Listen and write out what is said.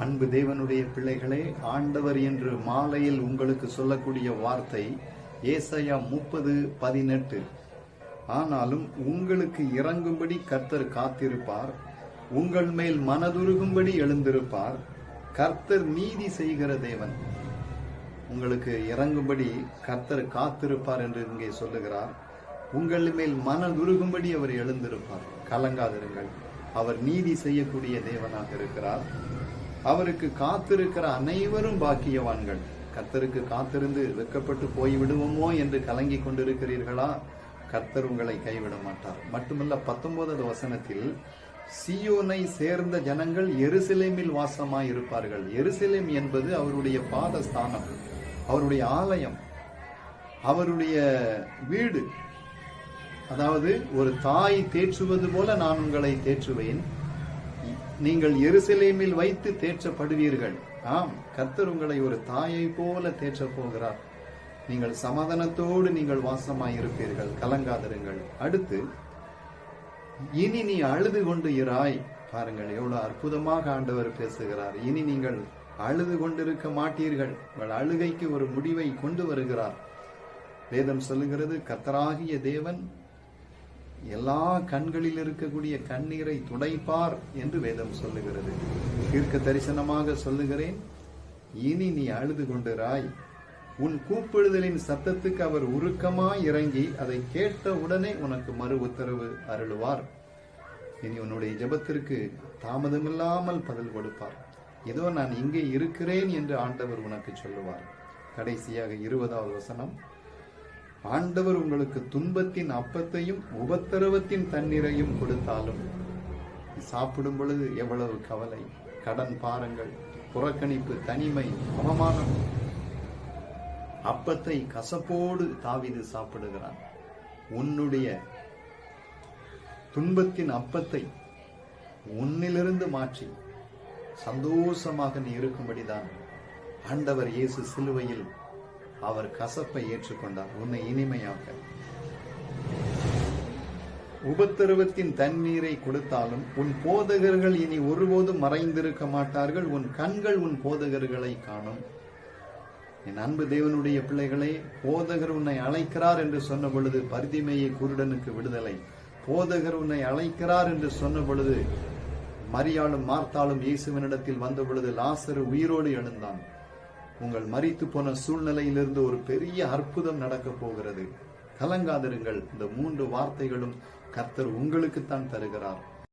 அன்பு தேவனுடைய பிள்ளைகளே, ஆண்டவர் என்று மாலையில் உங்களுக்கு சொல்லக்கூடிய வார்த்தை ஏசாயா 30:18. ஆனாலும் உங்களுக்கு இறங்கும்படி கர்த்தர் காத்திருப்பார், உங்கள் மேல் மனதுருகும்படி எழுந்திருப்பார். கர்த்தர் நீதி செய்கிற தேவன். உங்களுக்கு இறங்கும்படி கர்த்தர் காத்திருப்பார் என்று இங்கே சொல்லுகிறார். உங்கள் மேல் மனதுருகும்படி அவர் எழுந்திருப்பார். கலங்காதிருங்கள், அவர் நீதி செய்யக்கூடிய தேவனாக இருக்கிறார். அவருக்கு காத்திருக்கிற அனைவரும் பாக்கியவான்கள். கர்த்தருக்கு காத்திருந்து வெட்கப்பட்டு போய்விடுவோமோ என்று கலங்கி கொண்டிருக்கிறீர்களா? கர்த்தர் உங்களை கைவிட மாட்டார். மட்டுமல்ல, 19வது வசனத்தில் சீயோனை சேர்ந்த ஜனங்கள் எருசலேமில் வாசமாய் இருப்பார்கள். எருசலேம் என்பது அவருடைய பாதஸ்தானம், அவருடைய ஆலயம், அவருடைய வீடு. அதாவது ஒரு தாய் தேற்றுவது போல நான் உங்களை தேற்றுவேன், நீங்கள் எருசலேமில் வைத்து தேற்றப்படுவீர்கள். ஆம், கர்த்தர் உங்களை ஒரு தாயை போல தேற்றப் போகிறார். நீங்கள் சமாதானத்தோடு நீங்கள் வாசமாயிருப்பீர்கள். கலங்காதிருங்கள். அடுத்து, இனி நீ அழுது கொண்டு இராய். பாருங்கள், எவ்வளவு அற்புதமாக ஆண்டவர் பேசுகிறார். இனி நீங்கள் அழுது கொண்டிருக்க மாட்டீர்கள். உங்கள் அழுகைக்கு ஒரு முடிவை கொண்டு வருகிறார். வேதம் சொல்லுகிறது, கர்த்தராகிய தேவன் எல்லா கண்களில் இருக்கக்கூடிய கண்ணீரை துடைப்பார் என்று வேதம் சொல்லுகிறது. தீர்க்க தரிசனமாக சொல்லுகிறேன், இனி நீ அழுது கொண்டிராய். உன் கூப்பிடுதலின் சத்தத்துக்கு அவர் உருக்கமாய் இறங்கி அதை கேட்ட உடனே உனக்கு மறு உத்தரவு அருளுவார். இனி உன்னுடைய ஜெபத்திற்கு தாமதமில்லாமல் பதில் கொடுப்பார். ஏதோ நான் இங்கே இருக்கிறேன் என்று ஆண்டவர் உனக்கு சொல்லுவார். கடைசியாக 20வது வசனம், ஆண்டவர் உங்களுக்கு துன்பத்தின் அப்பத்தையும் உபத்திரவத்தின் தண்ணீரையும் கொடுத்தாலும் சாப்பிடும் பொழுது எவ்வளவு கவலை, கடன் பாரங்கள், புறக்கணிப்பு, தனிமை, அவமானம். அப்பத்தை கசப்போடு தாவீது சாப்பிடுகிறான். உன்னுடைய துன்பத்தின் அப்பத்தை உன்னிலிருந்து மாற்றி சந்தோஷமாக நீ இருக்கும்படிதான் ஆண்டவர் இயேசு சிலுவையில் அவர் கசப்பை ஏற்றுக்கொண்டார், உன்னை இனிமையாக. உபத்திரவத்தின் தண்ணீரை கொடுத்தாலும் உன் போதகர்கள் இனி ஒருபோதும் மறைந்திருக்க மாட்டார்கள். உன் கண்கள் உன் போதகர்களை காணும். என் அன்பு தேவனுடைய பிள்ளைகளே, போதகர் உன்னை அழைக்கிறார் என்று சொன்ன பொழுது பரிதிமேயை குருடனுக்கு விடுதலை. போதகர் உன்னை அழைக்கிறார் என்று சொன்ன பொழுது மரியாளும் மார்த்தாளும் இயேசுவினிடத்தில் வந்த பொழுது லாசரு உயிரோடு எழுந்தான். உங்கள் மரித்து போன சூழ்நிலையிலிருந்து ஒரு பெரிய அற்புதம் நடக்க போகிறது. கலங்காதிருங்கள். இந்த 3 வார்த்தைகளும் கர்த்தர் உங்களுக்குத்தான் தருகிறார்.